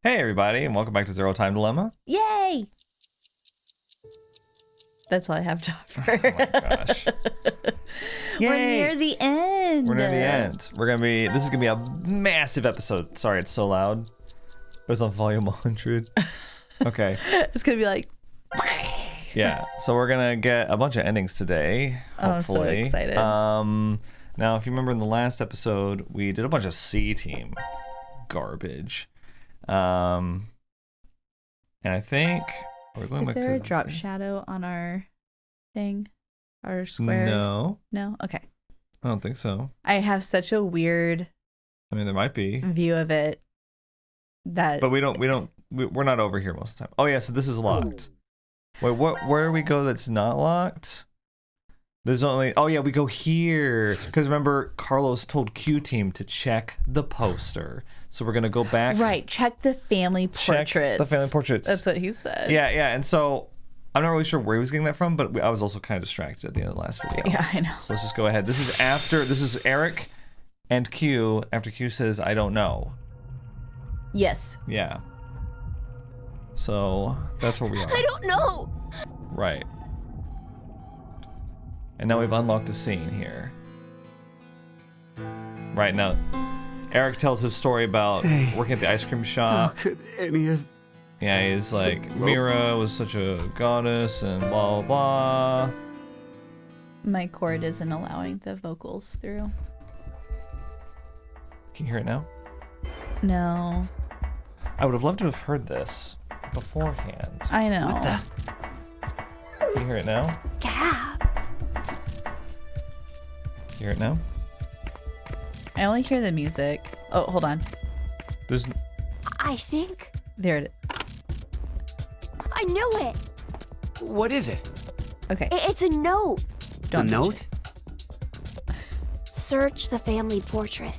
Hey everybody, and welcome back to Zero Time Dilemma. Yay! That's all I have to offer. Oh my gosh. We're near the end. We're near the end. This is gonna be a massive episode. Sorry, it's so loud. It was on volume 100. Okay. It's gonna be like. Yeah. So we're gonna get a bunch of endings today. Hopefully. Oh, I'm so excited. Now, if you remember in the last episode, we did a bunch of C team garbage. And I think we're going back to. Is there a drop shadow on our thing? Our square? No. No? Okay. I don't think so. I have such a weird I mean, there might be. view of it that. But we're not over here most of the time. Oh yeah, so this is locked. Wait, where do we go that's not locked? There's only, oh yeah, we go here. Because remember, Carlos told Q Team to check the poster. So we're going to go back. Right, check the family portraits. Check the family portraits. That's what he said. Yeah, and so I'm not really sure where he was getting that from, but I was also kind of distracted at the end of the last video. Yeah, I know. So let's just go ahead. This is Eric and Q after Q says, I don't know. Yes. Yeah. So that's where we are. I don't know. Right. And now we've unlocked the scene here. Right now, Eric tells his story about working at the ice cream shop. How could any of... Yeah, he's like, Mira was such a goddess and blah, blah, blah. My cord isn't allowing the vocals through. Can you hear it now? No. I would have loved to have heard this beforehand. I know. What the... Can you hear it now? Gab. You hear it now? I only hear the music. Oh, hold on. There's... I think There it is. I knew it. What is it? Okay. It's a note. Don't A touch note? it. Search the family portrait.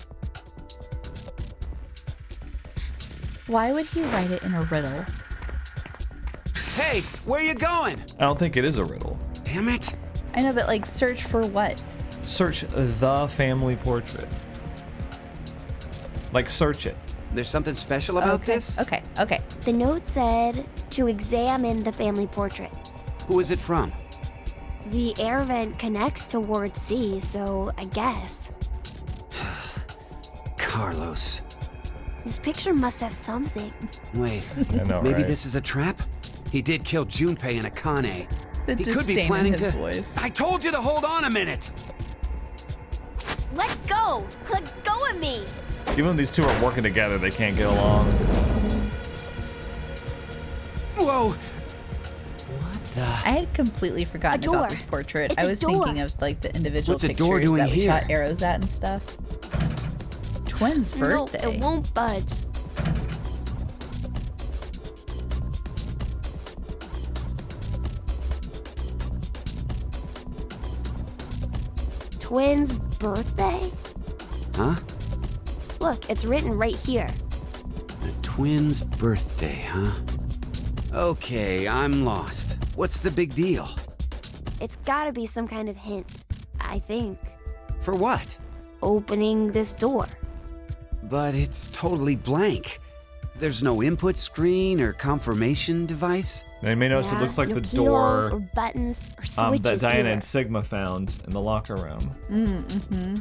Why would he write it in a riddle? Hey, where you going? I don't think it is a riddle. Damn it. I know, but like, search for what? Search the family portrait. Like, search it. There's something special about Okay. this? Okay. The note said to examine the family portrait. Who is it from? The air vent connects to Ward C, so I guess. Carlos. This picture must have something. Wait, I know, maybe right? this is a trap? He did kill Junpei and Akane. The He could disdain be planning in his to... voice. I told you to hold on a minute! Let go! Let go of me! Even when these two are working together, they can't get along. Whoa! What the... I had completely forgotten A door. about this portrait. It's I a was door. thinking of like the individual What's a pictures door doing that we here? shot arrows at and stuff. Twins' birthday. No, it won't budge. Twins' birthday? Huh? Look, it's written right here. The twins' birthday, huh? Okay, I'm lost. What's the big deal? It's gotta be some kind of hint, I think. For what? Opening this door. But it's totally blank. There's no input screen or confirmation device. Now, you may notice it Yeah, looks like no the keyholes or door buttons or switches that Diana either. and Sigma found in the locker room. Mm-hmm.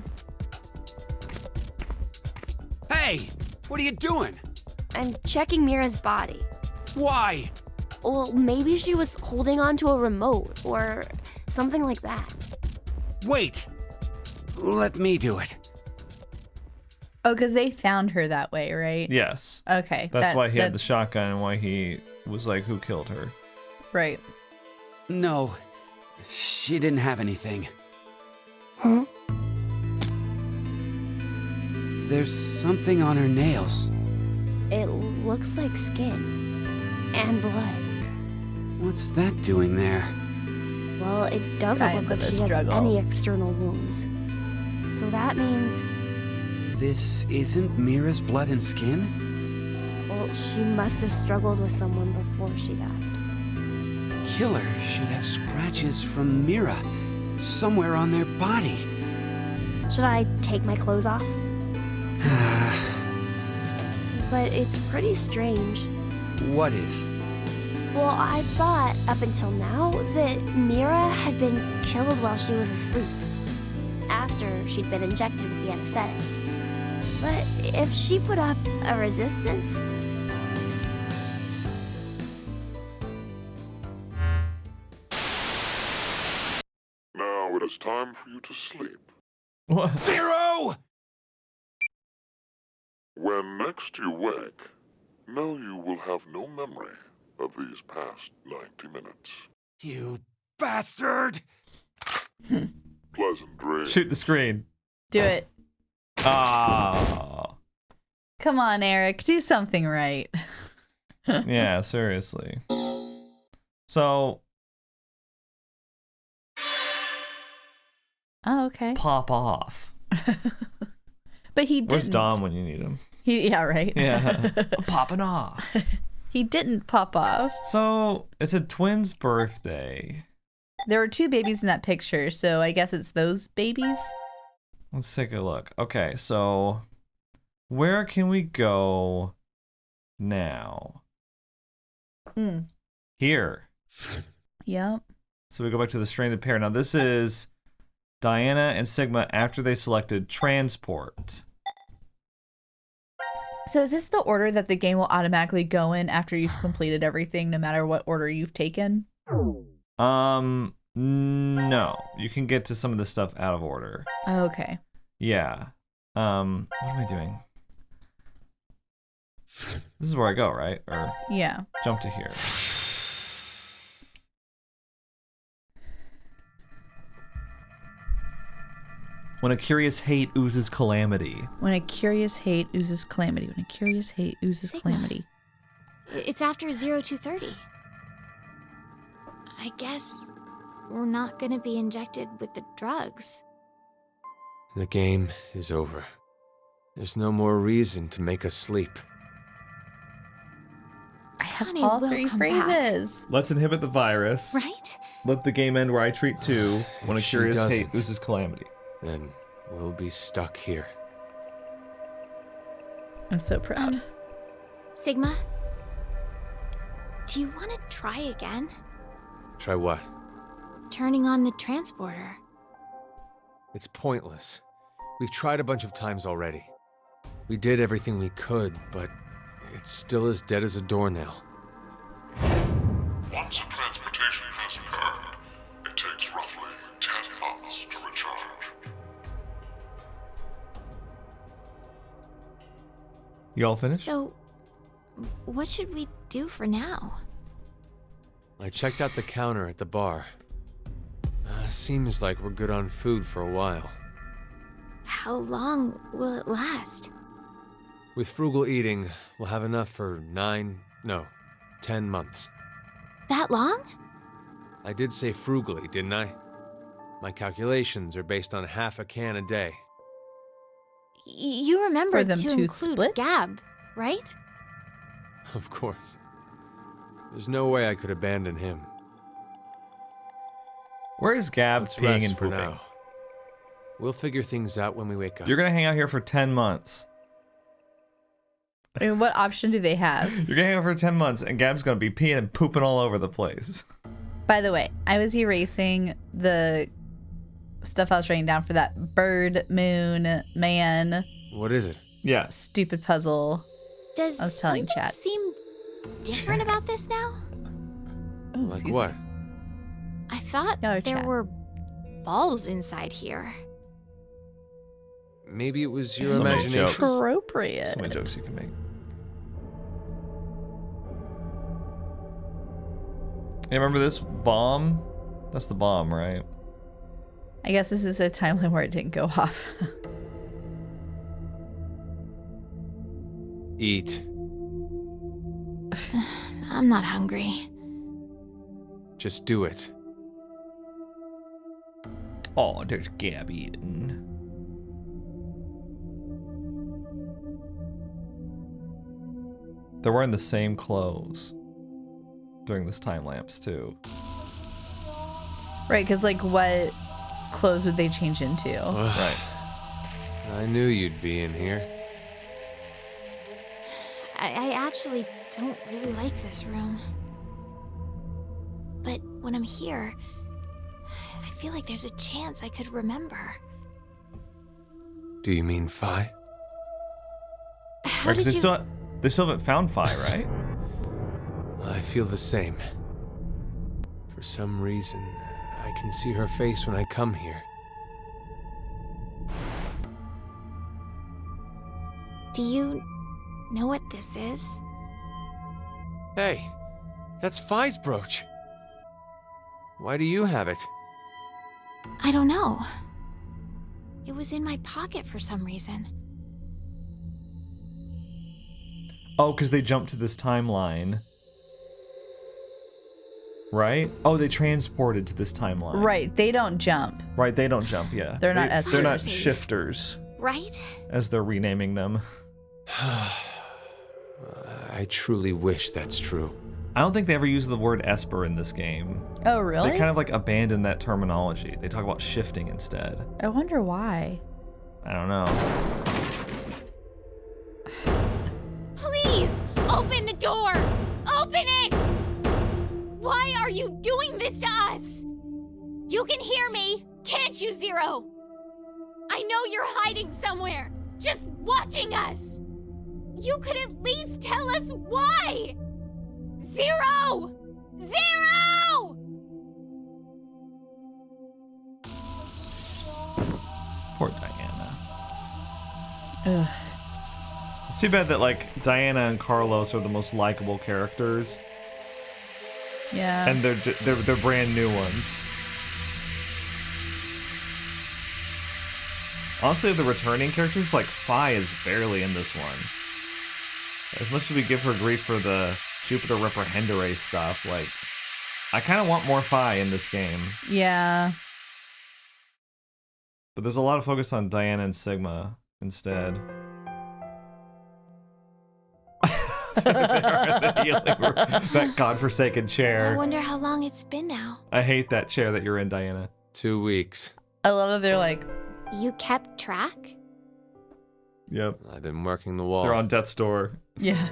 Hey, what are you doing? I'm checking Mira's body. Why? Well, maybe she was holding onto a remote or something like that. Wait. Let me do it. Oh, because they found her that way, right? Yes. Okay. That's why he had the that's- shotgun and why he was like, who killed her? Right. No, she didn't have anything. Huh? There's something on her nails. It looks like skin and blood. What's that doing there? Well, it doesn't Signs look like of a she has struggle. any external wounds. So that means, This isn't Mira's blood and skin? well, she must have struggled with someone before she died. Killer should have scratches from Mira somewhere on their body. Should I take my clothes off? but it's pretty strange. What is? Well, I thought, up until now, that Mira had been killed while she was asleep, after she'd been injected with the anesthetic. But if she put up a resistance... Now it is time for you to sleep. What? Zero! When next you wake, know you will have no memory of these past 90 minutes. You bastard! Pleasant dreams. Shoot the screen. Do it. Ah. Come on, Eric. Do something right. Yeah, seriously. So, Oh, okay. pop off. But he didn't. Where's Dom when you need him? Yeah, right. Yeah. I'm popping off. He didn't pop off. So, it's a twin's birthday. There were 2 babies in that picture, so I guess it's those babies. Let's take a look. Okay, so where can we go now? Here. Yep. So we go back to the stranded pair. Now this is Diana and Sigma after they selected transport. So is this the order that the game will automatically go in after you've completed everything, no matter what order you've taken? No. You can get to some of this stuff out of order. Oh, okay. Yeah. What am I doing? This is where I go, right? Or Yeah. jump to here. When a curious hate oozes calamity. When a curious hate oozes calamity. When a curious hate oozes Sigma. calamity. It's after 0230. I guess we're not gonna be injected with the drugs. The game is over. There's no more reason to make us sleep. I have Connie all will 3 come back. phrases. Let's inhibit the virus. Right? Let the game end where I treat 2. When a If she curious hate doesn't. oozes calamity. Then we'll be stuck here. I'm so proud. Sigma, do you want to try again? Try what? Turning on the transporter. It's pointless. We've tried a bunch of times already. We did everything we could, but it's still as dead as a doornail. Once a transportation has occurred, it takes roughly 10 months to recharge. You all finished? So, what should we do for now? I checked out the counter at the bar. Seems like we're good on food for a while. How long will it last? With frugal eating, we'll have enough for 10 months. That long? I did say frugally, didn't I? My calculations are based on half a can a day. You For remember them to to include split? Gab, right? Of course. There's no way I could abandon him. Where is Gab Let's peeing rest and for pooping? now. We'll figure things out when we wake up. You're gonna hang out here for 10 months. I mean, what option do they have? You're gonna hang out for 10 months, and Gab's gonna be peeing and pooping all over the place. By the way, I was erasing the stuff I was writing down for that bird, moon, man, What is it? Yes. stupid puzzle. Does I was telling something chat. seem different about this now? Oh, Like excuse what? me. I thought Oh, there chat. were balls inside here. Maybe it was your So many imagination. jokes. Appropriate. So many jokes you can make. Hey, remember this bomb? That's the bomb, right? I guess this is a timeline where it didn't go off. Eat. I'm not hungry. Just do it. Oh, there's Gab eating. They're wearing the same clothes during this time lapse too. Right, because, like, what clothes would they change into? Right. I knew you'd be in here. I actually don't really like this room. But when I'm here, I feel like there's a chance I could remember. Do you mean Phi? How Right, 'cause did you... they still haven't found Phi, right? I feel the same. For some reason, I can see her face when I come here. Do you know what this is? Hey, that's Phi's brooch. Why do you have it? I don't know. It was in my pocket for some reason. Oh, because they jumped to this timeline. Right? Oh, they transported to this timeline. Right, they don't jump. Right, they don't jump, yeah. They're not They're not Espers. shifters, Right? as they're renaming them. I truly wish that's true. I don't think they ever use the word Esper in this game. Oh, really? They kind of like abandon that terminology. They talk about shifting instead. I wonder why. I don't know. Please, open the door! Open it! Why are you doing this to us? You can hear me, can't you, Zero? I know you're hiding somewhere, just watching us. You could at least tell us why! Zero! Zero! Poor Diana. Ugh. It's too bad that like Diana and Carlos are the most likable characters, Yeah. and they're brand new ones. Honestly, the returning characters, like Phi is barely in this one. As much as we give her grief for the Jupiter Reprehendere stuff, like, I kind of want more Phi in this game. Yeah. But there's a lot of focus on Diana and Sigma instead. They are in the healing room. That godforsaken I chair. wonder how long it's been now. I hate that chair that you're in, Diana. 2 weeks. I love that they're like, You kept track? Yep. I've been working the wall. They're on death's door. yeah.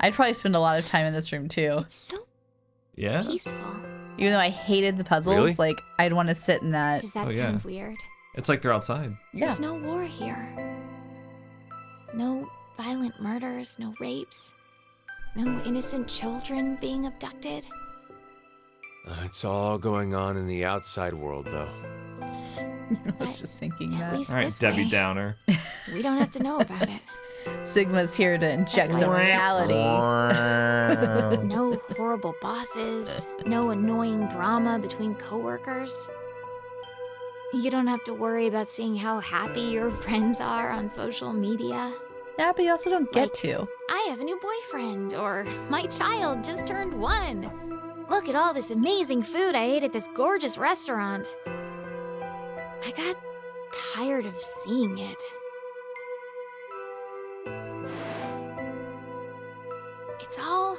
I'd probably spend a lot of time in this room too. It's so Yeah? peaceful. Even though I hated the puzzles, Really? like, I'd want to sit in that. Does that Oh, yeah. sound weird? It's like they're outside. Yeah. There's no war here. No violent murders, no rapes. No innocent children being abducted. It's all going on in the outside world, though. I was just thinking At that. least All right, this Debbie way, Downer. we don't have to know about it. Sigma's here to inject That's some why it's reality. No horrible bosses, no annoying drama between coworkers. You don't have to worry about seeing how happy your friends are on social media. Yeah, but you also don't get Like- to. I have a new boyfriend, or my child just turned 1. Look at all this amazing food I ate at this gorgeous restaurant. I got tired of seeing it. It's all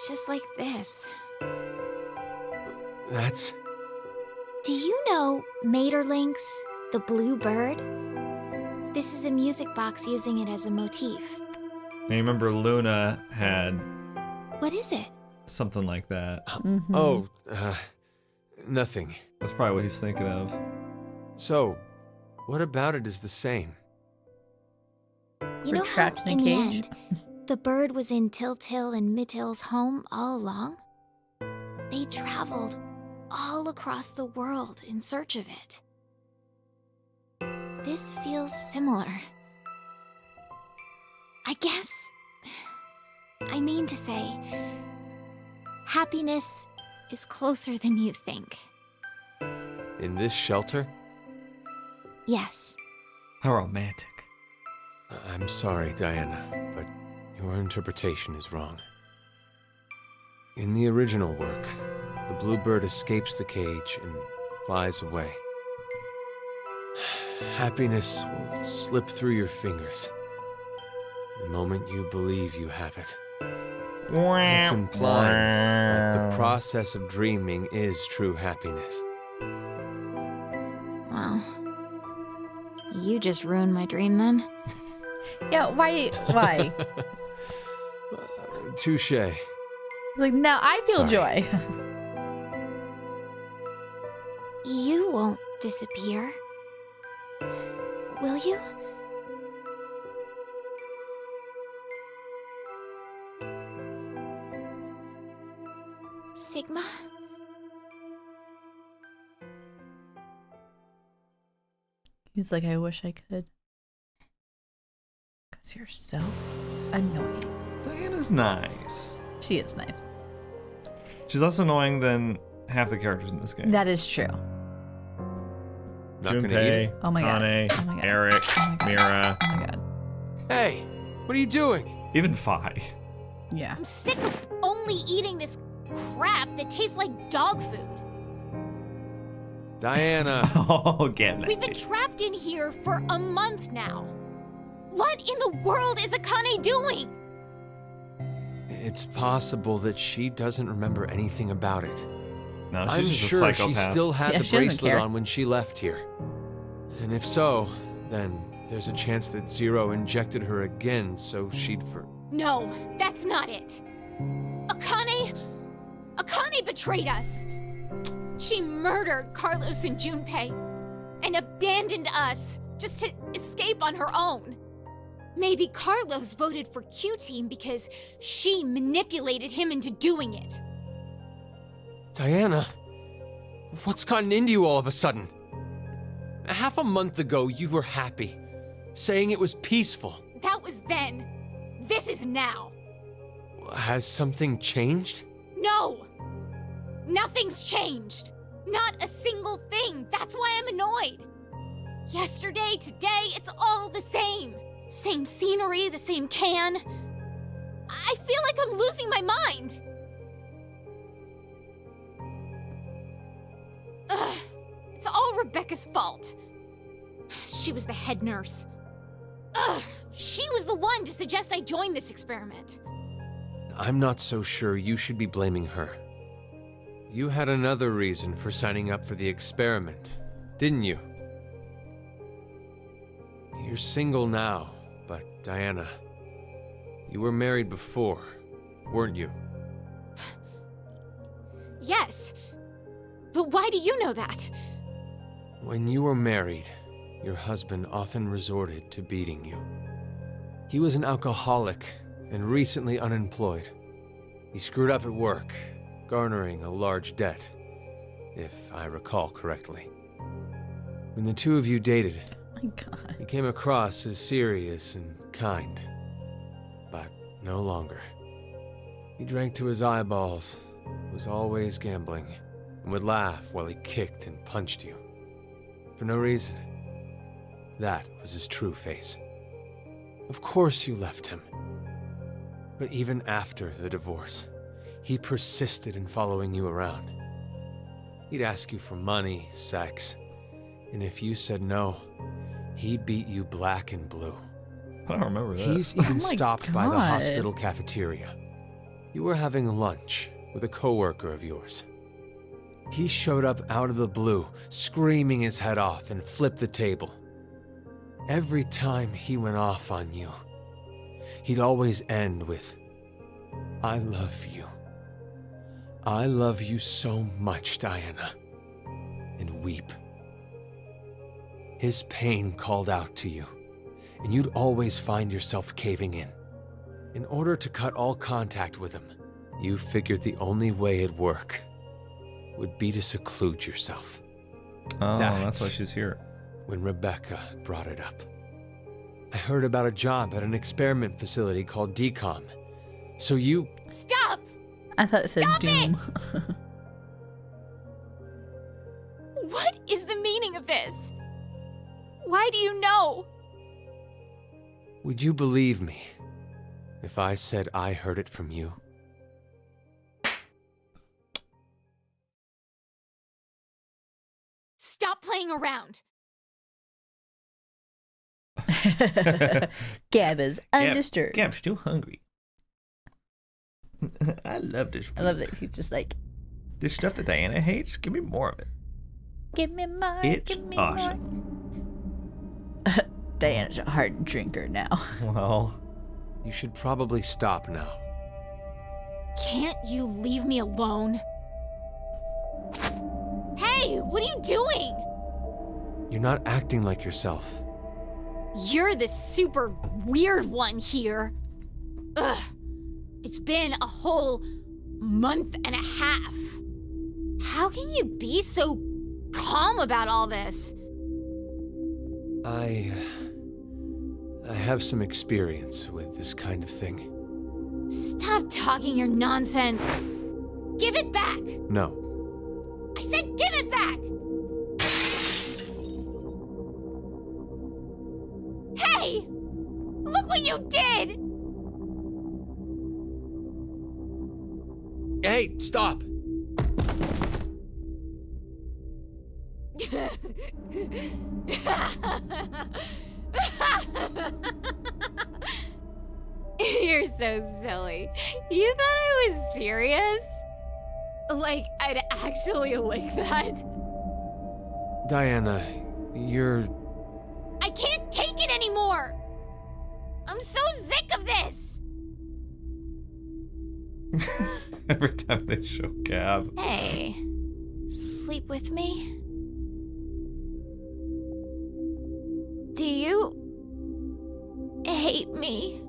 just like this. That's... Do you know Maeterlinck's The Blue Bird? This is a music box using it as a motif. I remember Luna had What is it? something like that. Mhm. Oh, nothing. That's probably what he's thinking of. So, what about it is the same? You We're know how, trapped in a in the cage. end, the bird was in Tiltil and Mittil's home all along? They traveled all across the world in search of it. This feels similar. I guess... I mean to say, happiness is closer than you think. In this shelter? Yes. How romantic. I'm sorry, Diana, but your interpretation is wrong. In the original work, the bluebird escapes the cage and flies away. Happiness will slip through your fingers the moment you believe you have it. It's implying that the process of dreaming is true happiness. Well, you just ruined my dream then. Yeah, why? Touche. Like, no, I feel Sorry. joy. You won't disappear. Will you? Sigma? He's like, I wish I could. Because you're so annoying. Diana's nice. She is nice. She's less annoying than half the characters in this game. That is true. Not gonna eat Junpei, it? Oh my God. Kane, Oh my God. Eric, Oh my God. Mira, Oh my God. Hey, what are you doing? even Fi. Yeah. I'm sick of only eating this crap that tastes like dog food. Diana. Oh, get We've been trapped in here for a month now. What in the world is Akane doing? It's possible that she doesn't remember anything about it. No, she's I'm just sure a she psychopath. still had Yeah, the she doesn't bracelet care. on when she left here. And if so, then there's a chance that Zero injected her again so she'd No, that's not it. Akane betrayed us. She murdered Carlos and Junpei and abandoned us just to escape on her own. Maybe Carlos voted for Q-Team because she manipulated him into doing it. Diana, what's gotten into you all of a sudden? Half a month ago, you were happy, saying it was peaceful. That was then. This is now. Has something changed? No! Nothing's changed. Not a single thing. That's why I'm annoyed. Yesterday, today, it's all the same. Same scenery, the same can. I feel like I'm losing my mind. Ugh, it's all Rebecca's fault. She was the head nurse. Ugh, she was the one to suggest I join this experiment. I'm not so sure you should be blaming her. You had another reason for signing up for the experiment, didn't you? You're single now, but Diana, you were married before, weren't you? Yes. But why do you know that? When you were married, your husband often resorted to beating you. He was an alcoholic and recently unemployed. He screwed up at work, garnering a large debt, if I recall correctly. When the two of you dated, Oh my God. he came across as serious and kind, but no longer. He drank to his eyeballs, was always gambling, and would laugh while he kicked and punched you. For no reason. That was his true face. Of course you left him. But even after the divorce, he persisted in following you around. He'd ask you for money, sex, and if you said no, he'd beat you black and blue. I don't remember that. He's even Oh my stopped by the God. hospital cafeteria. You were having lunch with a coworker of yours. He showed up out of the blue, screaming his head off, and flipped the table. Every time he went off on you, he'd always end with, "I love you. I love you so much, Diana," and weep. His pain called out to you, and you'd always find yourself caving in. In order to cut all contact with him, you figured the only way it'd work would be to seclude yourself. Oh, that's That's why she's here. When Rebecca brought it up, I heard about a job at an experiment facility called DCOM. So you... Stop! I thought it said Stop Doom. What is the meaning of this? Why do you know? Would you believe me if I said I heard it from you? Stop playing around. Gab is undisturbed. Gab's still hungry. I love this food. I love that he's just like, This stuff that Diana hates, give me more of it. give me more. It's give me awesome. More. Diana's a hardened drinker now. Well, You should probably stop now. Can't you leave me alone? Hey, what are you doing? You're not acting like yourself. You're the super weird one here. Ugh. It's been a whole month and a half. How can you be so calm about all this? I have some experience with this kind of thing. Stop talking your nonsense. Give it back. No. I said give it back. Hey! Look what you did! Hey, stop! You're so silly. You thought I was serious? Like, I'd actually like that? Diana, you're... I can't take it anymore! I'm so sick of this! every time they show Gab. Hey, sleep with me? Do you hate me?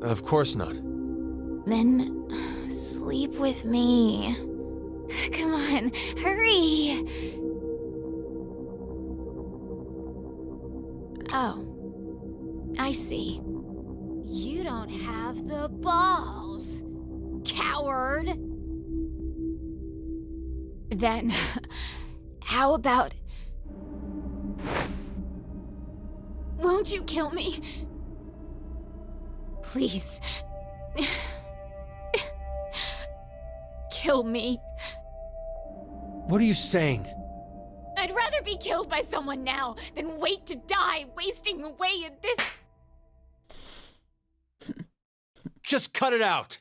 Of course not. Then sleep with me. Come on, hurry! Oh, I see. You don't have the balls, coward! Then, how about... Won't you kill me? Please. Kill me. What are you saying? I'd rather be killed by someone now than wait to die, wasting away in this... Just cut it out!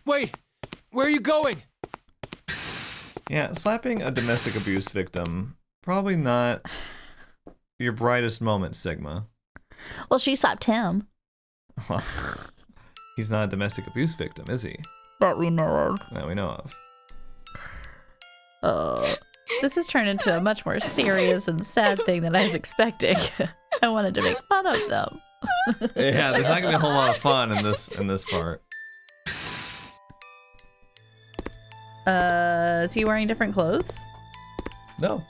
Wait! Where are you going? Yeah, slapping a domestic abuse victim, probably not your brightest moment, Sigma. Well, she slapped him. He's not a domestic abuse victim, is he? That we know of. That we know of. This has turned into a much more serious and sad thing than I was expecting. I wanted to make fun of them. Yeah, there's not gonna be a whole lot of fun in this part. Is he wearing different clothes? No.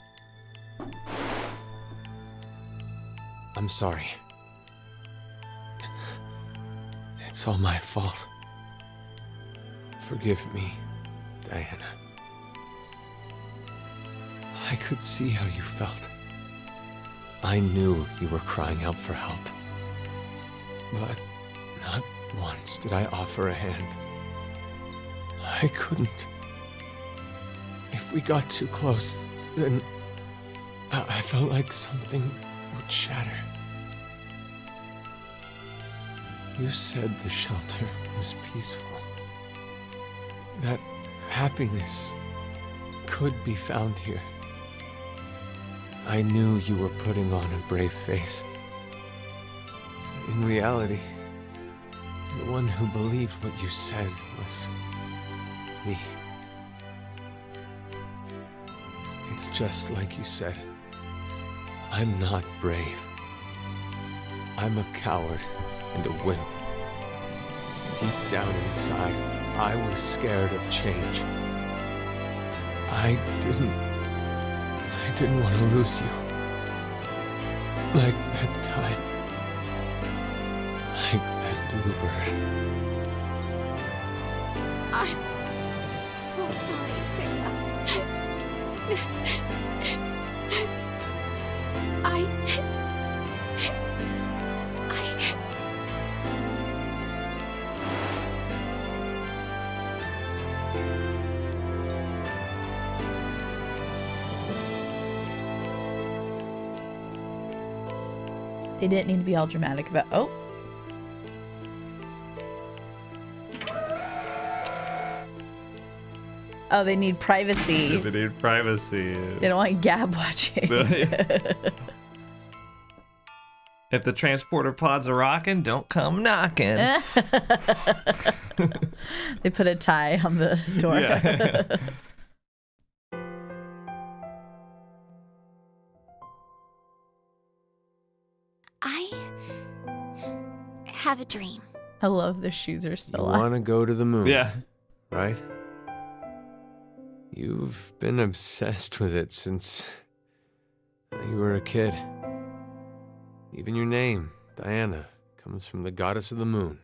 I'm sorry. It's all my fault. Forgive me, Diana. I could see how you felt. I knew you were crying out for help. But not once did I offer a hand. I couldn't. If we got too close, then I felt like something would shatter. You said the shelter was peaceful. That happiness could be found here. I knew you were putting on a brave face. In reality, the one who believed what you said was me. It's just like you said. I'm not brave. I'm a coward and a wimp. Deep down inside, I was scared of change. I didn't want to lose you. Like that time. Like that bluebird. I'm so sorry, Sigma. They didn't need to be all dramatic about. Oh. Oh, they need privacy. They need privacy. They don't want Gab watching. If the transporter pods are rocking, don't come knocking. They put a tie on the door. Yeah. I have a dream. I love the shoes are You still on. want to go to the moon, Yeah. right? You've been obsessed with it since you were a kid. Even your name, Diana, comes from the goddess of the moon.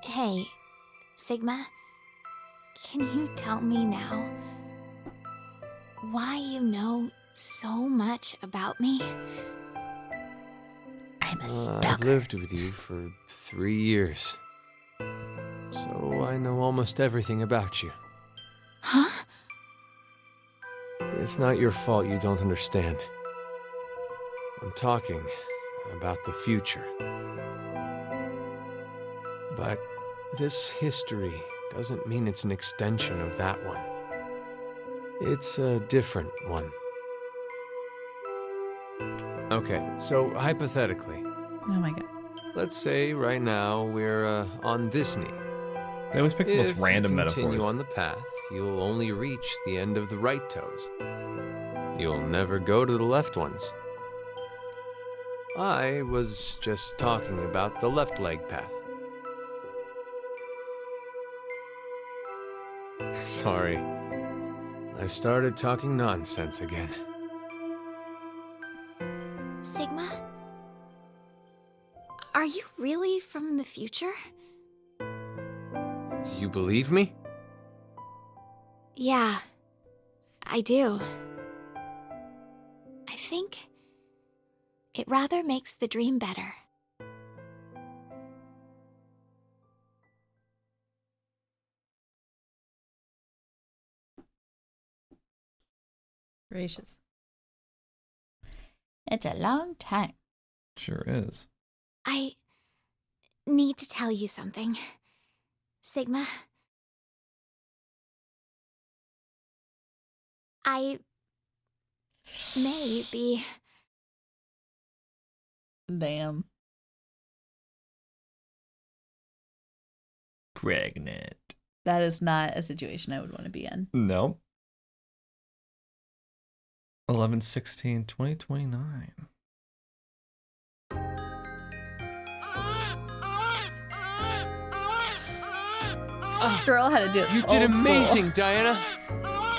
Hey, Sigma, can you tell me now why you know so much about me? I'm a I've stalker. lived with you for 3 years, so I know almost everything about you. Huh? It's not your fault you don't understand. I'm talking about the future. But this history doesn't mean it's an extension of that one. It's a different one. Okay, so hypothetically, Oh my god. let's say right now we're on this knee. They always pick the most If random you continue metaphors. on the path, you'll only reach the end of the right toes. You'll never go to the left ones. I was just talking about the left leg path. Sorry. I started talking nonsense again. Sigma? Are you really from the future? You believe me? Yeah, I do. I think it rather makes the dream better. Gracious. It's a long time. Sure is. I need to tell you something. Sigma. I may be... Damn. Pregnant. That is not a situation I would want to be in. No. 11/16/2029. Girl had to do it. You did old school. amazing, Diana.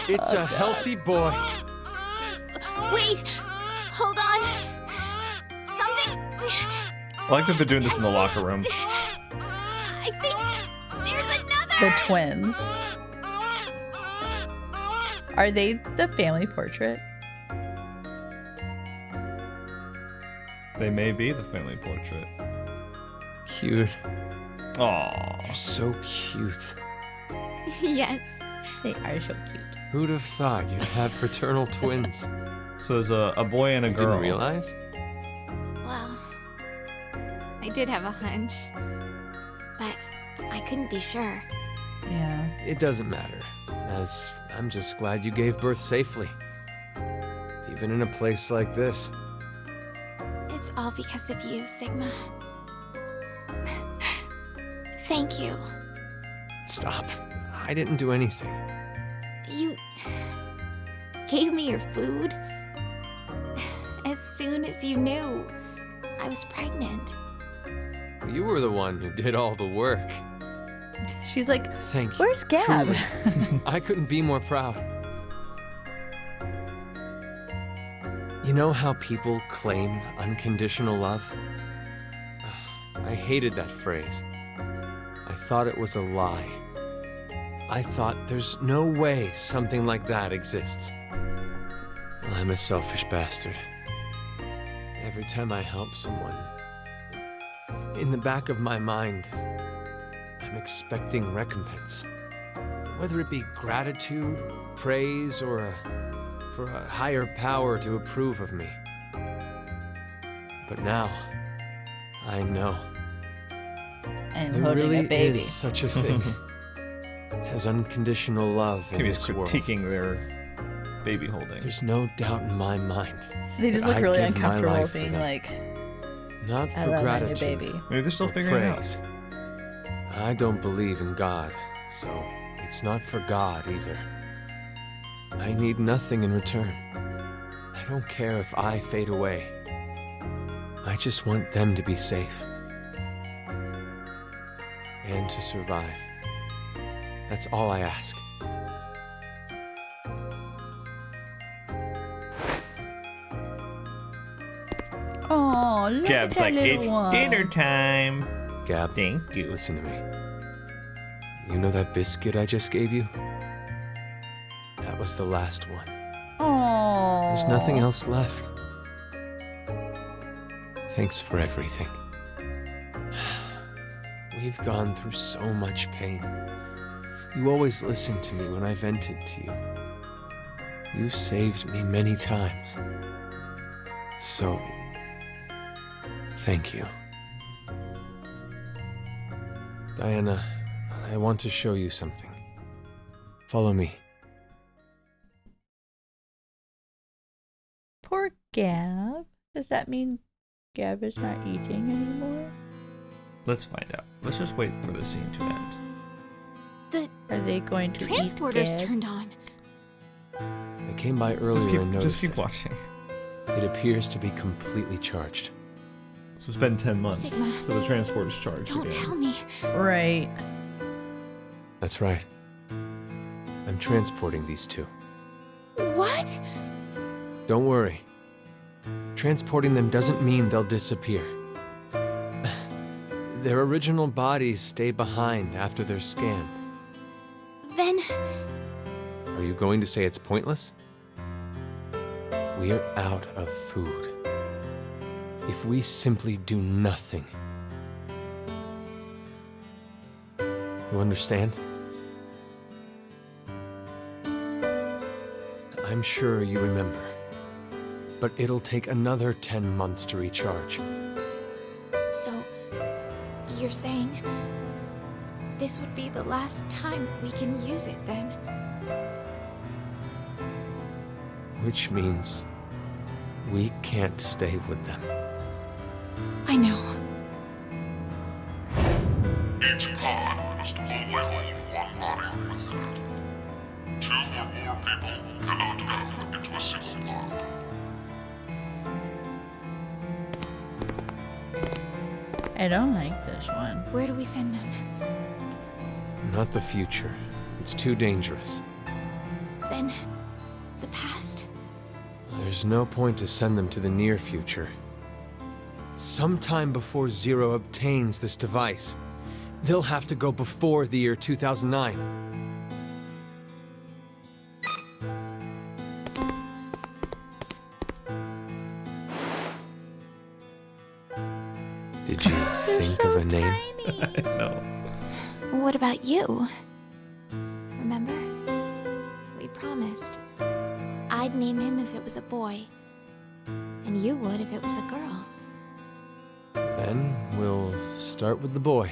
It's Oh, a God. healthy boy. Wait! Hold on! Something... I like that they're doing this in the locker room. I think there's another! The twins. Are they the family portrait? They may be the family portrait. Cute. Aww. You're so cute. Yes. They are so cute. Who'd have thought you'd have fraternal twins? So there's a boy and a You girl. didn't realize? Well, I did have a hunch, but I couldn't be sure. Yeah. It doesn't matter, as I'm just glad you gave birth safely. Even in a place like this. It's all because of you, Sigma. Thank you. Stop. I didn't do anything. You gave me your food as soon as you knew I was pregnant. You were the one who did all the work. She's like, Thank you. where's Gab? Truly. I couldn't be more proud. You know how people claim unconditional love? I hated that phrase. I thought it was a lie. I thought there's no way something like that exists. I'm a selfish bastard. Every time I help someone, in the back of my mind, I'm expecting recompense. Whether it be gratitude, praise, or for a higher power to approve of me. But now, I know. And There holding really a baby. is such a thing as unconditional love in Kimmy's this world. critiquing their baby holding. There's no doubt in my mind. They just that look I'd really give my uncomfortable life for being them. like, Not I for love my new gratitude. baby. Maybe they're still or figuring it out. praise. I don't believe in God, so it's not for God either. I need nothing in return. I don't care if I fade away. I just want them to be safe. And to survive. That's all I ask. oh, look Gab's at like, that little it's one. dinner time. Gab, Thank you. listen to me. You know that biscuit I just gave you? That was the last one. Oh. There's nothing else left. Thanks for everything. We've gone through so much pain. You always listened to me when I vented to you. You saved me many times. So, thank you. Diana, I want to show you something. Follow me. Poor Gab. Does that mean Gab is not eating anymore? Let's find out. Let's just wait for the scene to end. The Are they going to transporter's eat Gab? turned on. I came by earlier and noticed Just keep it. watching. It appears to be completely charged. So it's been 10 months, Sigma, so the transport is charged Don't again. tell me. Right. That's right. I'm transporting these two. What? Don't worry. Transporting them doesn't mean they'll disappear. Their original bodies stay behind after they're scanned. Then Are you going to say it's pointless? We're out of food. If we simply do nothing. You understand? I'm sure you remember. But it'll take another 10 months to recharge. So, you're saying this would be the last time we can use it then? Which means we can't stay with them. I know. Each pod must only hold one body within it. 2 or more people cannot go into a single pod. I don't like this one. Where do we send them? Not the future. It's too dangerous. Then the past? There's no point to send them to the near future. Sometime before Zero obtains this device, they'll have to go before the year 2009. Did you think of a name? No. What about you? Remember? We promised. I'd name him if it was a boy, and you would if it was a girl. Then we'll start with the boy.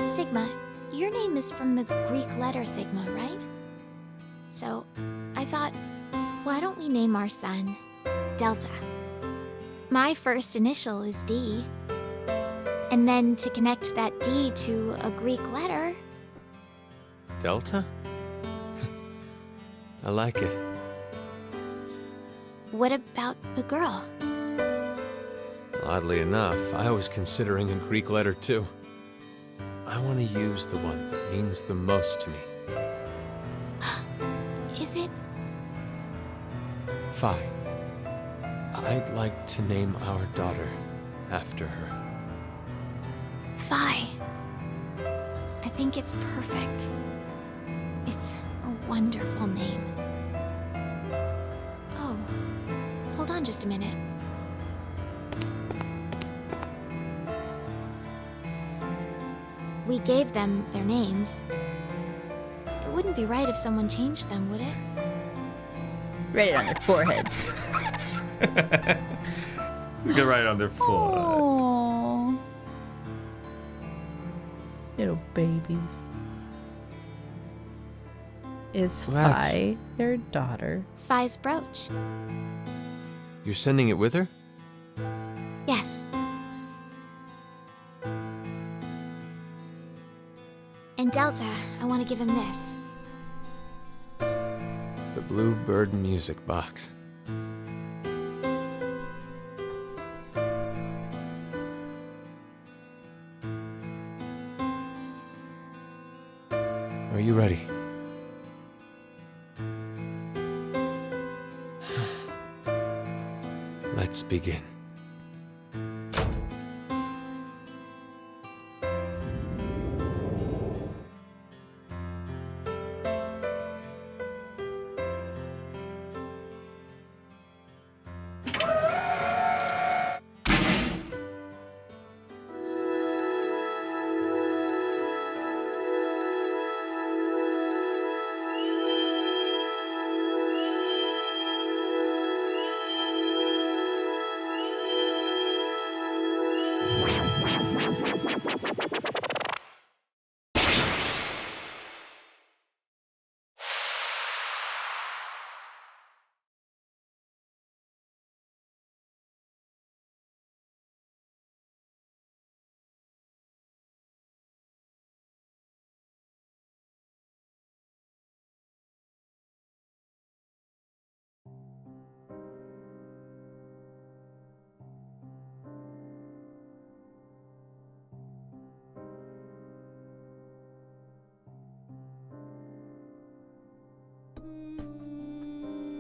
Sigma, your name is from the Greek letter Sigma, right? So, I thought, why don't we name our son Delta? My first initial is D. And then to connect that D to a Greek letter, Delta? I like it. what about the girl? Oddly enough, I was considering a Greek letter too. I want to use the one that means the most to me. Is it? Phi. I'd like to name our daughter after her. Phi. I think it's perfect. It's a wonderful name. Oh, hold on just a minute. We gave them their names. It wouldn't be right if someone changed them, would it? Right on their foreheads. We can write on their foot. Aww. Little babies. Is That's- Fi their daughter? Fi's brooch. You're sending it with her? Yes. And Delta, I want to give him this. The Bluebird music box. Are you ready? Let's begin.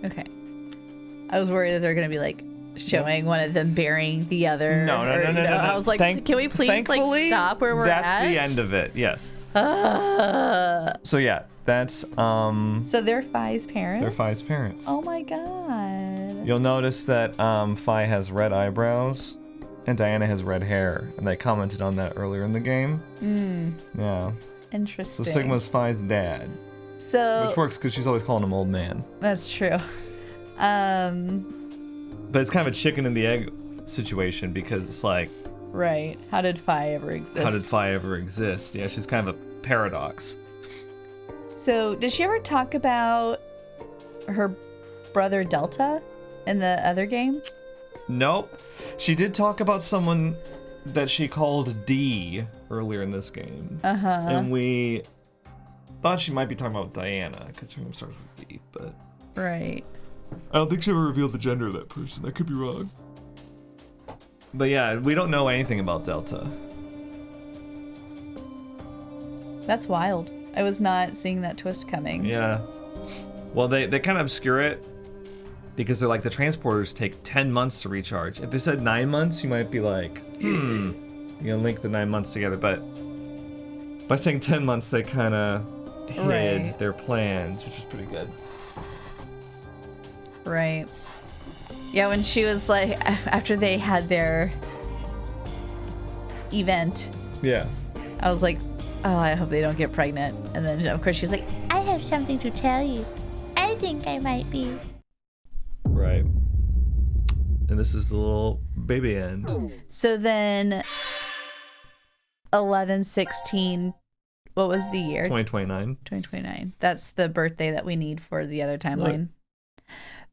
Okay. I was worried that they're gonna be like showing one of them burying the other. No. I was like, can we please like Thankfully, stop where we're that's at? the end of it. Yes. Uh, So yeah, that's so they're Fi's parents? they're Fi's parents. Oh my god. You'll notice that Fi has red eyebrows and Diana has red hair, and they commented on that earlier in the game. Yeah. So Interesting. Sigma's Fi's dad, So which works because she's always calling him old man. that's true. But it's kind of a chicken and the egg situation because it's like, Right. How did Fi ever exist? how did Fi ever exist? Yeah, she's kind of a paradox. So did she ever talk about her brother Delta in the other game? Nope. She did talk about someone that she called D earlier in this game. Uh-huh. And we thought she might be talking about Diana because her name starts with D, but Right. I don't think she ever revealed the gender of that person. I could be wrong. But yeah, we don't know anything about Delta. That's wild. I was not seeing that twist coming. Yeah. Well, they kind of obscure it because they're like, the transporters take 10 months to recharge. If they said 9 months, you might be like, you know, link the 9 months together. But by saying 10 months, they kind of hid Right. their plans, which is pretty good. Right. Yeah, when she was like, after they had their event, Yeah. I was like, oh, I hope they don't get pregnant. And then, of course, she's like, I have something to tell you. I think I might be. Right. And this is the little baby end. so then 11/16, what was the year? 2029. 2029. That's the birthday that we need for the other timeline.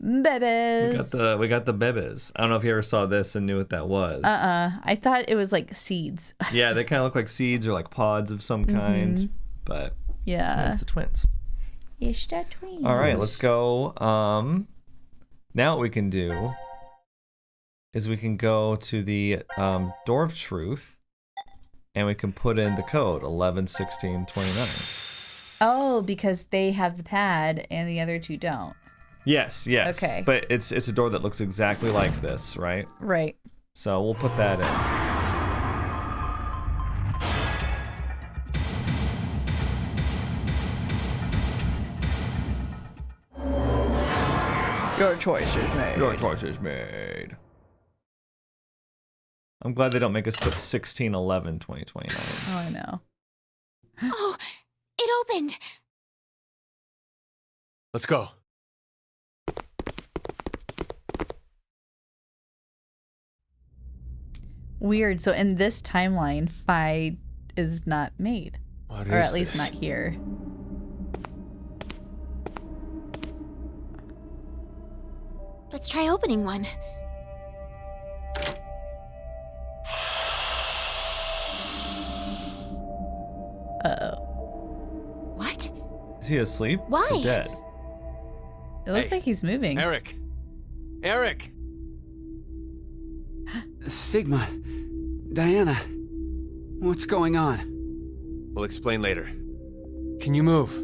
Babies. We got the bebes. I don't know if you ever saw this and knew what that was. I thought it was like seeds. Yeah, they kind of look like seeds or like pods of some kind, but Yeah. it's the twins. It's the twins. All right, let's go. Now what we can do is we can go to the Door of Truth, and we can put in the code 111629. Oh, because they have the pad and the other two don't. Yes. Okay. But it's a door that looks exactly like this, right? Right. So we'll put that in. Your choice is made. Your choice is made. I'm glad they don't make us put 16/11/2029. Oh, I know. Oh, it opened. Let's go. Weird. So in this timeline, Fi is not made. What Or is at least this? not here. Let's try opening one. Uh-oh. What? Is he asleep? Why? Or dead? It looks Hey, like he's moving. Eric! Eric! Sigma, Diana, what's going on? We'll explain later. Can you move?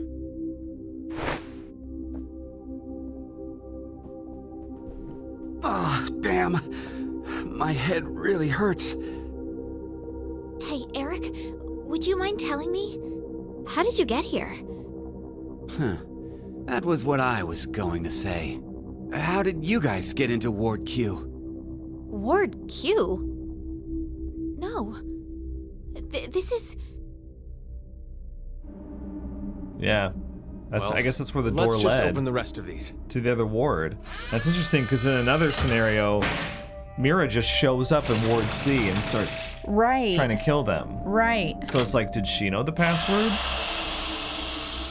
Oh, damn. My head really hurts. Hey, Eric, would you mind telling me? How did you get here? Huh. That was what I was going to say. How did you guys get into Ward Q? Ward Q? No. This is... Yeah. Well, I guess that's where the door let's just led open the rest of these. to the other ward. That's interesting because in another scenario, Mira just shows up in Ward C and starts Right. trying to kill them. Right. So it's like, did she know the password?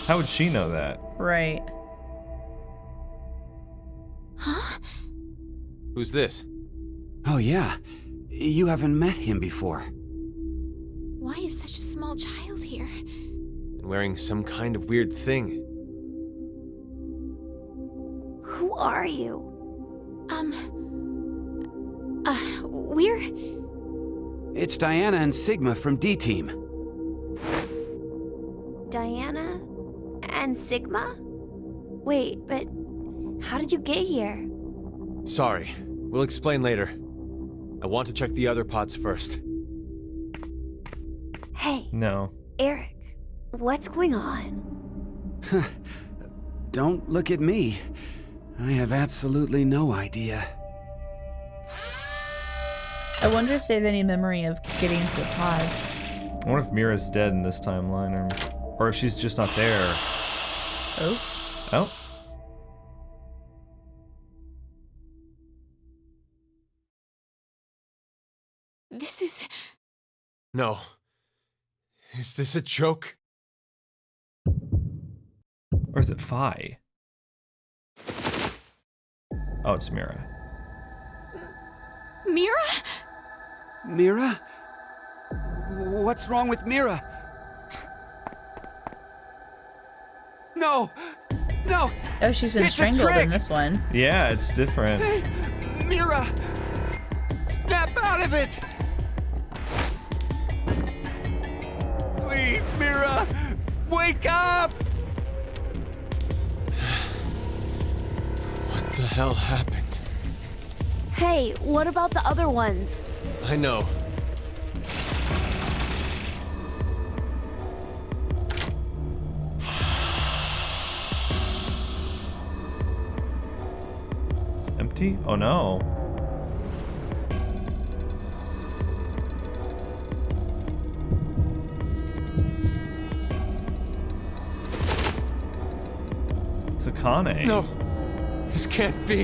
How would she know that? Right. Huh? Who's this? Oh, yeah. You haven't met him before. Why is such a small child here? And wearing some kind of weird thing. Who are you? We're... It's Diana and Sigma from D-Team. Diana and Sigma? Wait, but how did you get here? Sorry. We'll explain later. I want to check the other pods first. Hey, No. Eric, what's going on? Don't look at me. I have absolutely no idea. I wonder if they have any memory of getting to the pods. I wonder if Mira's dead in this timeline or if she's just not there. Oh. Oh. This is... No. Is this a joke? Or is it Phi? Oh, it's Mira. Mira? Mira? What's wrong with Mira? No! No! Oh, she's been It's a strangled in trick! this one. Yeah, it's different. Mira! Snap out of it! Please, Mira! Wake up! What the hell happened? Hey, what about the other ones? I know. It's empty? Oh no. It's Akane. No! This can't be!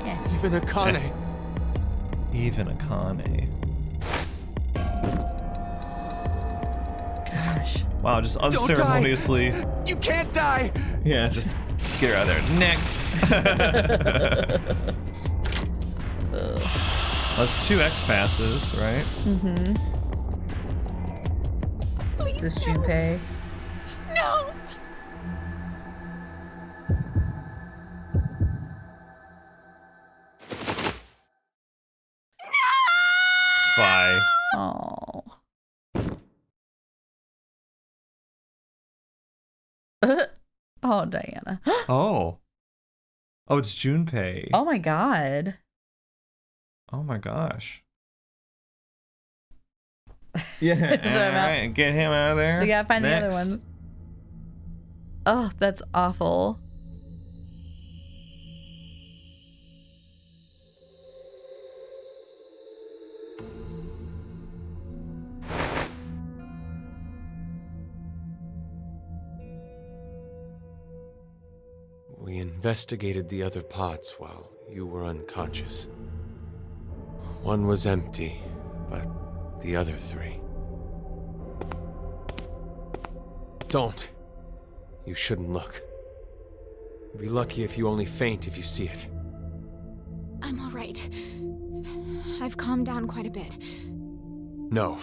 Yeah. Even Akane. Even Akane. Gosh. Wow, just die. unceremoniously. You can't die! Yeah, just get her out of there. Next. That's 2 X passes, right? Mm-hmm. This Junpei. No! Spy. Oh. Oh, Diana. Oh. Oh, it's Junpei. Oh my god. Oh my gosh. Yeah. Sorry about- Alright, get him out of there. We gotta find the other Next. ones. Oh, that's awful. We investigated the other pods while you were unconscious. One was empty, but the other 3. Don't. You shouldn't look. You'd be lucky if you only faint if you see it. right. I've calmed down quite a bit. No.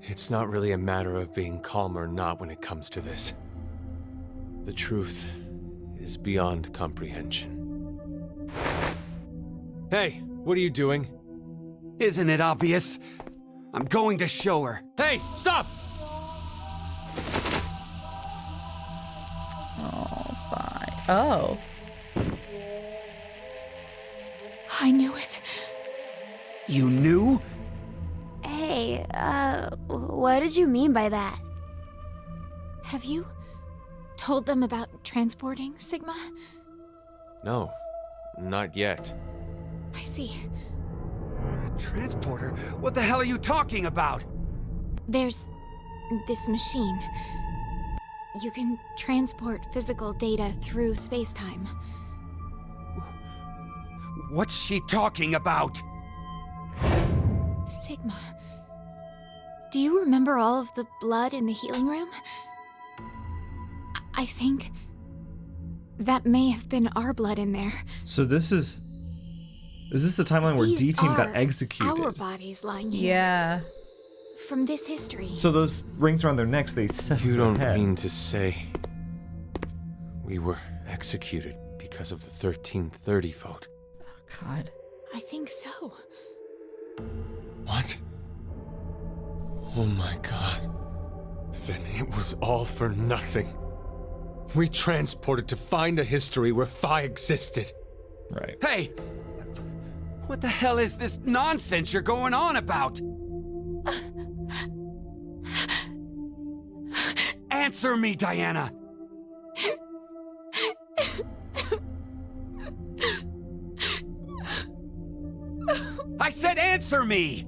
It's not really a matter of being calm or not when it comes to this. The truth is beyond comprehension. Hey, what are you doing? Isn't it obvious? I'm going to show her. Hey, stop! Oh, fine. Oh. I knew it. You knew? Hey, what did you mean by that? Have you told them about transporting Sigma? No, not yet. I see. Transporter? What the hell are you talking about? There's this machine. You can transport physical data through space-time. What's she talking about? Sigma. Do you remember all of the blood in the healing room? I think that may have been our blood in there. So this is this the timeline where These D-Team got are executed? Our bodies lying here. Yeah. From this history. So those rings around their necks, they sever You their don't head. mean to say we were executed because of the 1330 vote? God. I think so. What? Oh my god. Then it was all for nothing. We transported to find a history where Phi existed. Right. Hey! What the hell is this nonsense you're going on about? Answer me, Diana! I said answer me!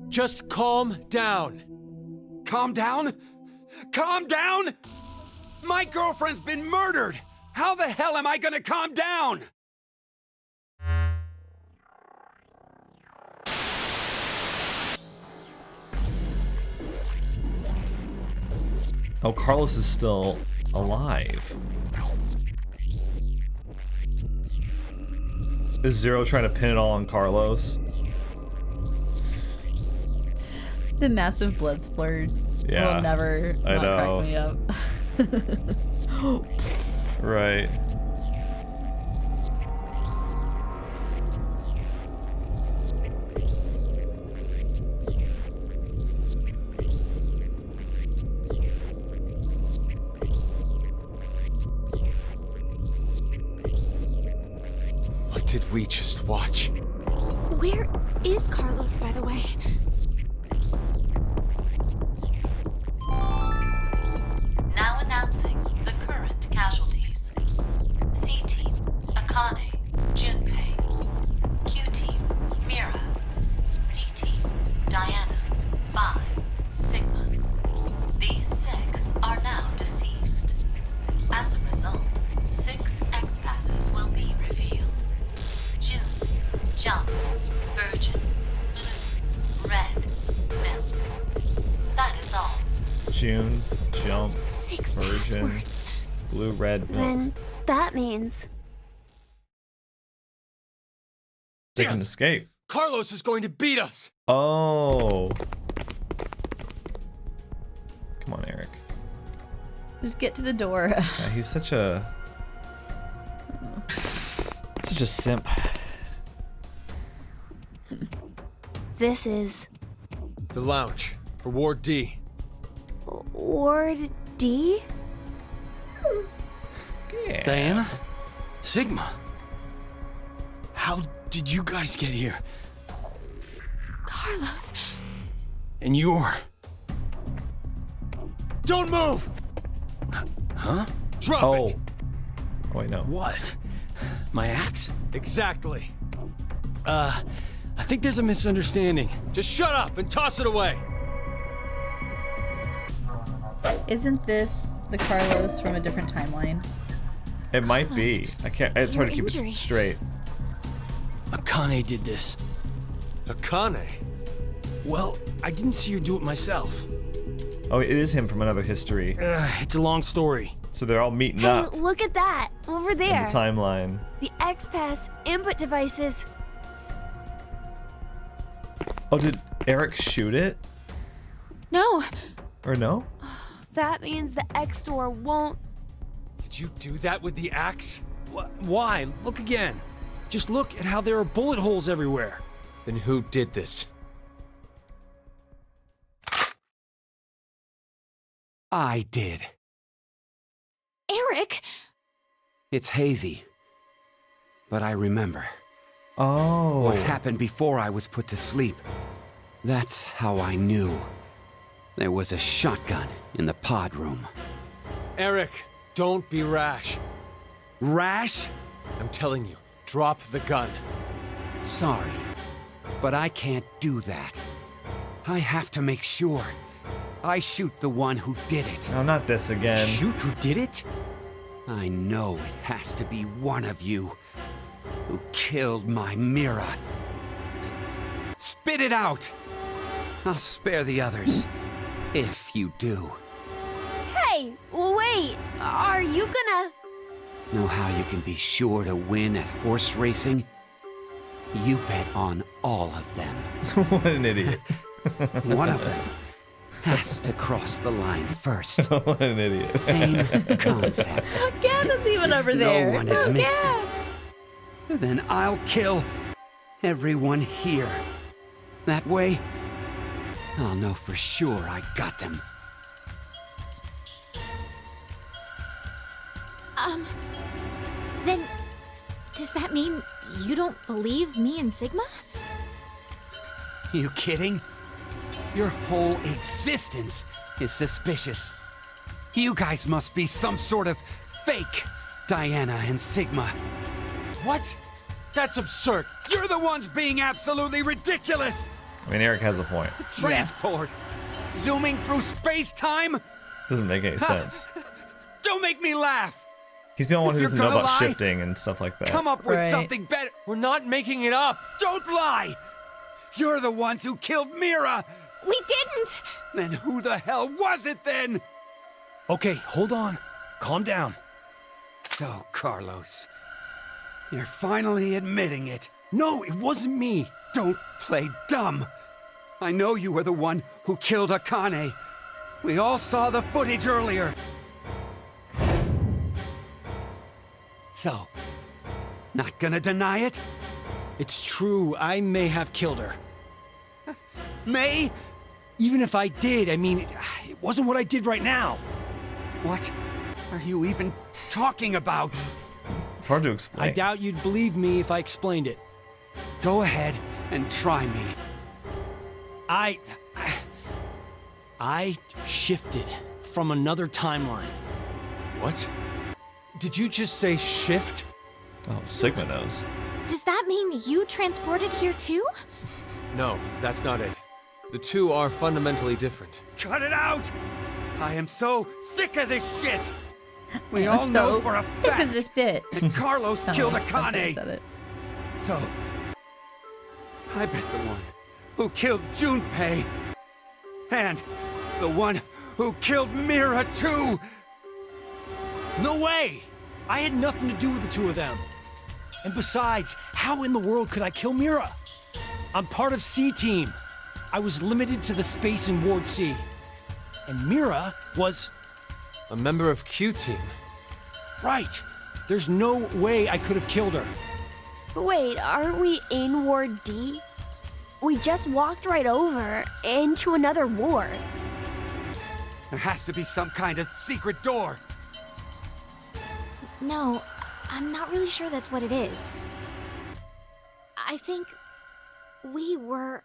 Just calm down. Calm down? Calm down? My girlfriend's been murdered! How the hell am I gonna calm down? Oh, Carlos is still alive. Is Zero trying to pin it all on Carlos? The massive blood splurge Yeah, will never I not know. crack me up. Right. What did we just watch? Where is Carlos, by the way? Now announcing the current casualties. C-Team, Akane, Junpei. Q-Team, Mira. D-Team, Diana, Phi, Sigma. These 6 are now deceased. As a result, 6 X-passes will be revealed. June, Jump, Virgin, Blue, Red, Milk. That is all. June, Jump, 6 Virgin, passwords. Blue, Red, Milk. Then that means They can escape. Carlos is going to beat us! Oh. Come on, Eric. Just get to the door. Yeah, he's such a simp. this is The lounge for Ward D. Ward D? Yeah. Diana? Sigma? How did you guys get here? Carlos. And you're... Don't move! Huh? Drop Oh. it! Oh wait, no. What? My axe? Exactly. I think there's a misunderstanding. Just shut up and toss it away! Isn't this the Carlos from a different timeline? It might be. I can't. It's hard to keep Injury. it straight. Akane did this. Akane? Well, I didn't see her do it myself. Oh, it is him from another history. It's a long story. So they're all meeting Hey, up look at that over in the there. timeline. The X-Pass input devices. Oh, did Eric shoot it? No. Or no? That means the X door won't. Did you do that with the axe? Why? Look again. Just look at how there are bullet holes everywhere. Then who did this? I did. Eric! It's hazy. But I remember. Oh. What happened before I was put to sleep. That's how I knew. There was a shotgun in the pod room. Eric, don't be rash. Rash? I'm telling you, drop the gun. Sorry, but I can't do that. I have to make sure. I shoot the one who did it. No, not this again. Shoot who did it? I know it has to be one of you who killed my Mira. Spit it out! I'll spare the others, if you do. Hey, wait. Are you gonna? Know how you can be sure to win at horse racing? You bet on all of them. What an idiot. One of them has to cross the line first. What an idiot. Same concept. Gavin even over there. No one Oh, admits Gav. it. Then I'll kill everyone here. That way, I'll know for sure I got them. Then does that mean you don't believe me and Sigma? You kidding? Your whole existence is suspicious. You guys must be some sort of fake Diana and Sigma. What? That's absurd. You're the ones being absolutely ridiculous! I mean, Eric has a point. Transport! Zooming through space-time? Doesn't make any sense. Don't make me laugh! He's the only one If who you're doesn't know gonna about lie, shifting and stuff like that. Come up with Right. something better. We're not making it up. Don't lie! You're the ones who killed Mira! We didn't! Then who the hell was it then? Okay, hold on. Calm down. So, Carlos, you're finally admitting it. No, it wasn't me. Don't play dumb. I know you were the one who killed Akane. We all saw the footage earlier. So, not gonna deny it? It's true, I may have killed her. May? Even if I did, I mean, it wasn't what I did right now. What are you even talking about? It's hard to explain. I doubt you'd believe me if I explained it. Go ahead and try me. I shifted from another timeline. What? Did you just say shift? Oh, Sigma knows. Does that mean you transported here too? No, that's not it. The two are fundamentally different. Cut it out! I am so sick of this shit! We I'm all know so for a sick of fact this shit. that Carlos Oh, killed that's how I Akane. said it. So, I bet the one who killed Junpei and the one who killed Mira too. No way! I had nothing to do with the two of them. And besides, how in the world could I kill Mira? I'm part of C-Team. I was limited to the space in Ward C. And Mira was... A member of Q-Team. right. There's no way I could have killed her. Wait, aren't we in Ward D? We just walked right over into another ward. There has to be some kind of secret door. No, I'm not really sure that's what it is. I think we were...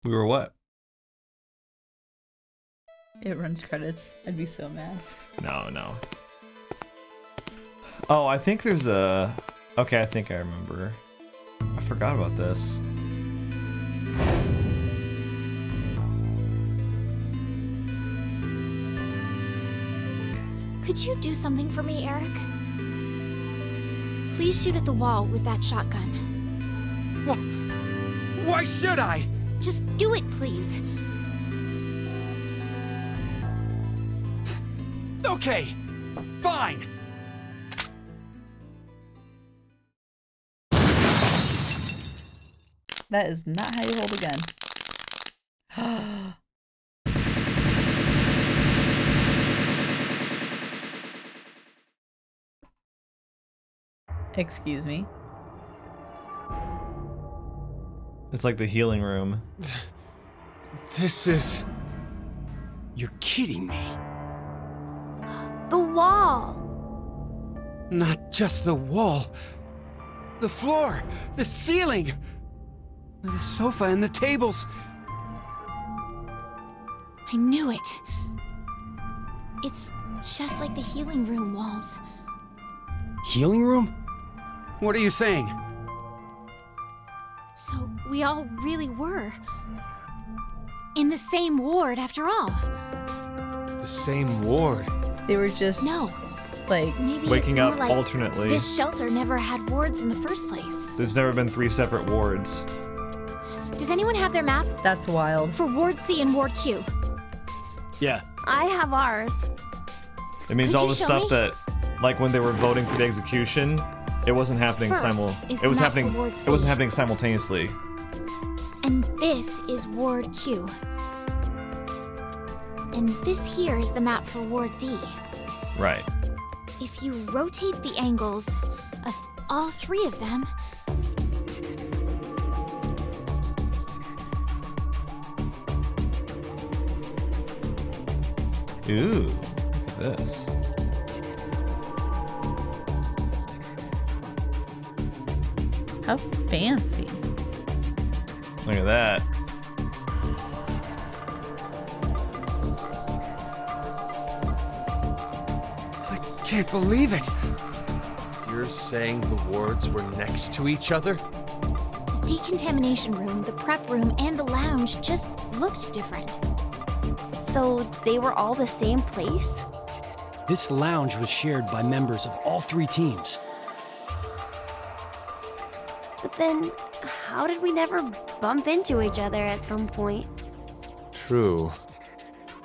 We were what? It runs credits. I'd be so mad. No. Oh, I think there's a... Okay, I think I remember. I forgot about this. Could you do something for me, Eric? Please shoot at the wall with that shotgun. Why should I? Just do it, please. Okay, fine. That is not how you hold a gun. Excuse me. It's like the healing room. This is... You're kidding me. The wall! Not just the wall. The floor, the ceiling, the sofa and the tables. I knew it. It's just like the healing room walls. Healing room? What are you saying? So we all really were in the same ward after all. the same ward. They were just No. like Maybe it's Waking more up like alternately. this shelter never had wards in the first place. There's never been 3 separate wards. Does anyone have their map that's wild. for Ward C and Ward Q? Yeah. I have ours. It means Could all you the show stuff me? that, like when they were voting for the execution, it wasn't happening First is It the was map happening. for Ward It wasn't C. happening simultaneously. And this is Ward Q. And this here is the map for Ward D. Right. If you rotate the angles of all 3 of them, Ooh, look at this. How fancy. Look at that. I can't believe it. You're saying the wards were next to each other? the decontamination room, the prep room, and the lounge just looked different. So they were all the same place? This lounge was shared by members of all 3 teams. But then, how did we never bump into each other at some point? True.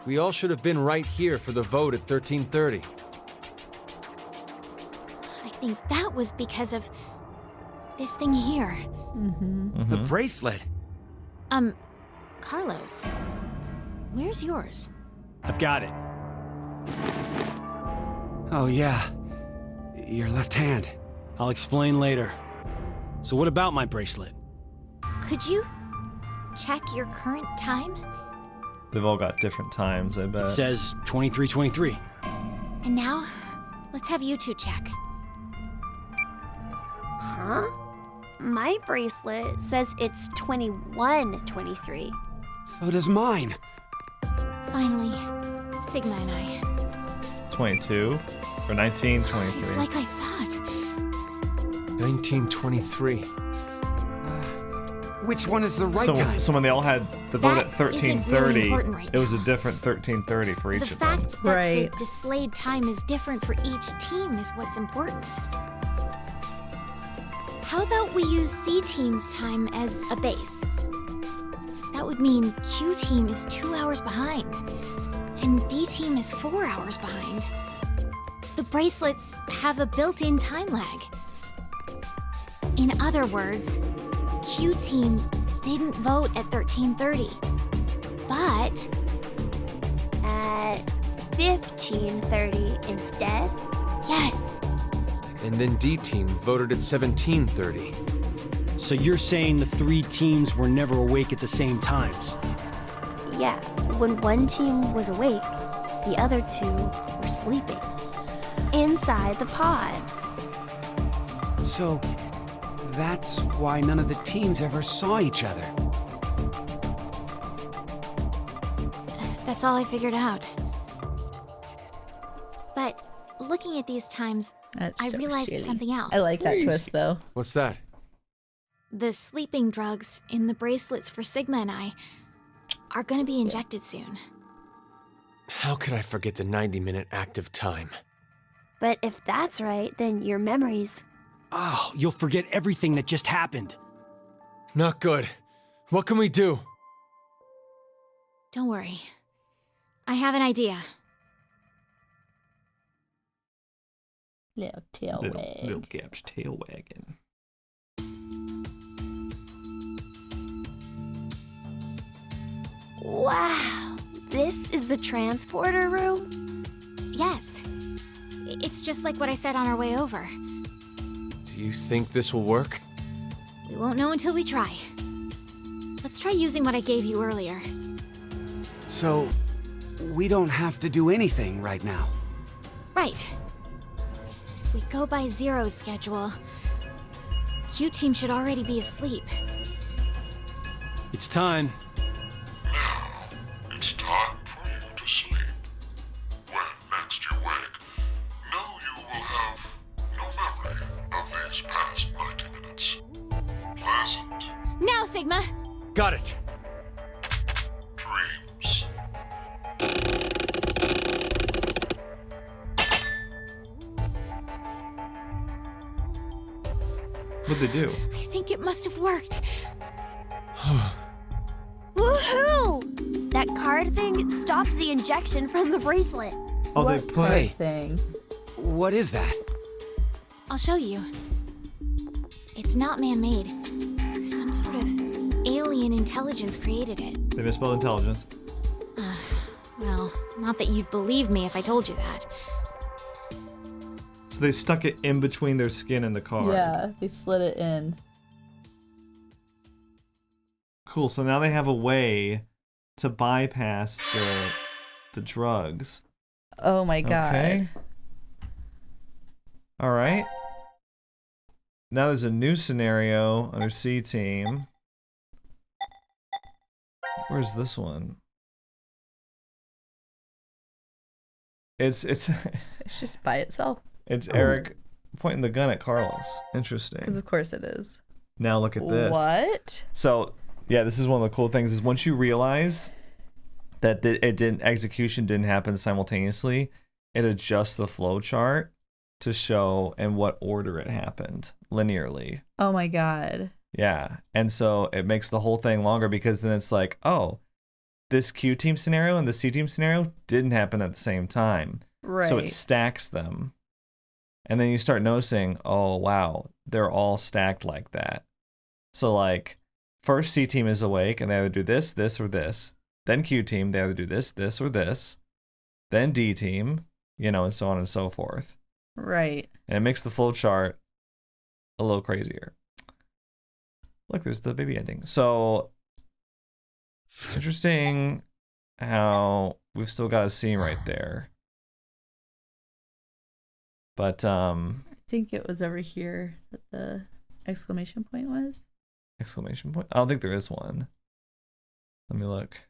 We all should have been right here for the vote at 13:30. I think that was because of this thing here. The bracelet. Carlos, where's yours? I've got it. Oh, yeah. Your left hand. I'll explain later. So what about my bracelet? Could you check your current time? They've all got different times, I bet. It says 23:23. And now, let's have you 2 check. Huh? My bracelet says it's 21:23. So does mine. Finally, Sigma and I. 22 or 19, 23. It's like I thought. 1923. Which one is the right so, time? so when they all had the vote That at isn't 13:30, really important right it was a now. different 13:30 for each The of them. fact that Right. the displayed time is different for each team is what's important. How about we use C team's time as a base? That would mean Q team is 2 hours behind, and D team is 4 hours behind. The bracelets have a built-in time lag. In other words, Q team didn't vote at 13:30, but At 15:30 instead? yes, And then D team voted at 17:30. So you're saying the 3 teams were never awake at the same times? Yeah, when one team was awake, the other 2 were sleeping. Inside the pods. So, that's why none of the teams ever saw each other. that's all I figured out. But looking at these times, That's I so realized shitty. something else. I like that twist though. What's that? The sleeping drugs in the bracelets for Sigma and I are gonna be injected soon. How could I forget the 90-minute active time? But if that's right, then your memories. Oh, you'll forget everything that just happened. Not good. What can we do? Don't worry. I have an idea. Little tail wag. Little Gap's tail wagging. Wow. This is the transporter room? Yes. It's just like what I said on our way over. Do you think this will work? We won't know until we try. Let's try using what I gave you earlier. So, we don't have to do anything right now. Right. If we go by Zero's schedule, Q-Team should already be asleep. It's time. Now, it's time for you to sleep. When next you wake, know you will have no memory of these past 90 minutes. Pleasant Now, Sigma! Got it. dreams. What'd they do? I think it must have worked. Woohoo! That card thing stopped the injection from the bracelet. Oh, they What put. card Hey. thing? What is that? I'll show you. It's not man-made. Some sort of alien intelligence created it. They misspelled intelligence. Well, not that you'd believe me if I told you that. So they stuck it in between their skin and the card. Yeah, they slid it in. Cool. So now they have a way to bypass the drugs. Oh my god. Okay. All right. Now there's a new scenario under C team. Where's this one? It's It's just by itself. it's Eric pointing the gun at Carlos. Because Interesting. of course it is. Now look at this. What? So yeah, this is one of the cool things is once you realize that execution didn't happen simultaneously, it adjusts the flow chart to show in what order it happened linearly. Oh my god. Yeah. And so it makes the whole thing longer because then it's like, oh, this Q team scenario and the C team scenario didn't happen at the same time. Right. So it stacks them. And then you start noticing, oh, wow, they're all stacked like that. So, like, first C team is awake and they either do this, this, or this. Then Q team, they either do this, this, or this. Then D team, and so on and so forth. Right. And it makes the flow chart a little crazier. Look, there's the baby ending. So, interesting how we've still got a scene right there. But, I think it was over here that the exclamation point was. exclamation point? I don't think there is one. Let me look.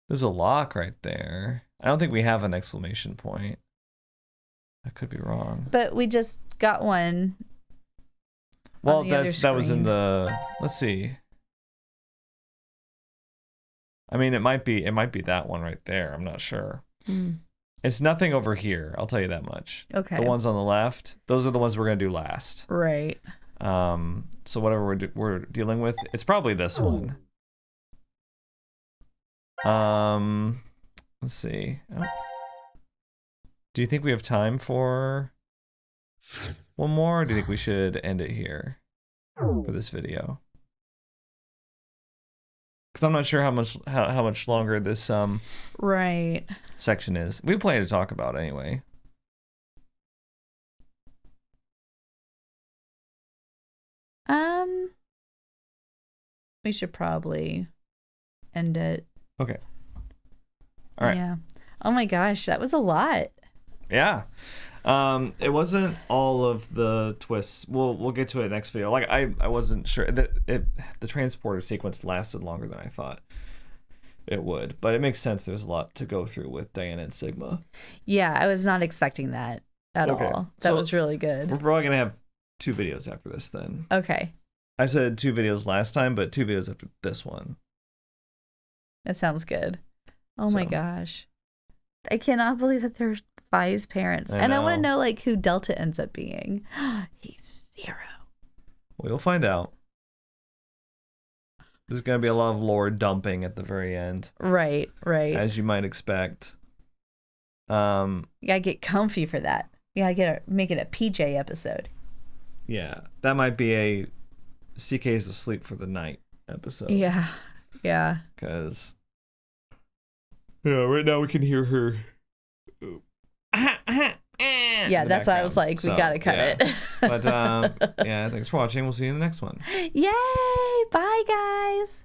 There's a lock right there. I don't think we have an exclamation point. I could be wrong. But we just got one. Well, on the other that was in screen. the. Let's see. I mean, it might be that one right there. I'm not sure. It's nothing over here. I'll tell you that much. Okay. The ones on the left, those are the ones we're gonna do last. Right. So whatever we're dealing with, it's probably this one. Let's see. Oh. Do you think we have time for one more, or do you think we should end it here for this video? Because I'm not sure how much longer this Right. section is. We have plenty to talk about anyway. We should probably end it. Okay. All right. Yeah. Oh my gosh, that was a lot. Yeah. It wasn't all of the twists. We'll get to it next video. Like I wasn't sure that the transporter sequence lasted longer than I thought it would, but it makes sense. There's a lot to go through with Diana and Sigma. Yeah, I was not expecting that at Okay. all. That So was really good. We're probably gonna have 2 videos after this then. Okay. I said 2 videos last time, but 2 videos after this one. That sounds good. Oh my So. gosh. I cannot believe that they're Fi's parents. I And I want to know. know like who Delta ends up being. He's Zero. We'll find out. There's gonna be a lot of lore dumping at the very end, Right, right. as you might expect. You gotta get comfy for that. Yeah, make it a PJ episode. Yeah, that might be a CK's asleep for the night episode. Yeah. Because right now we can hear her. Yeah, that's why I was like, we gotta cut it. But thanks for watching. We'll see you in the next one. Yay! Bye, guys.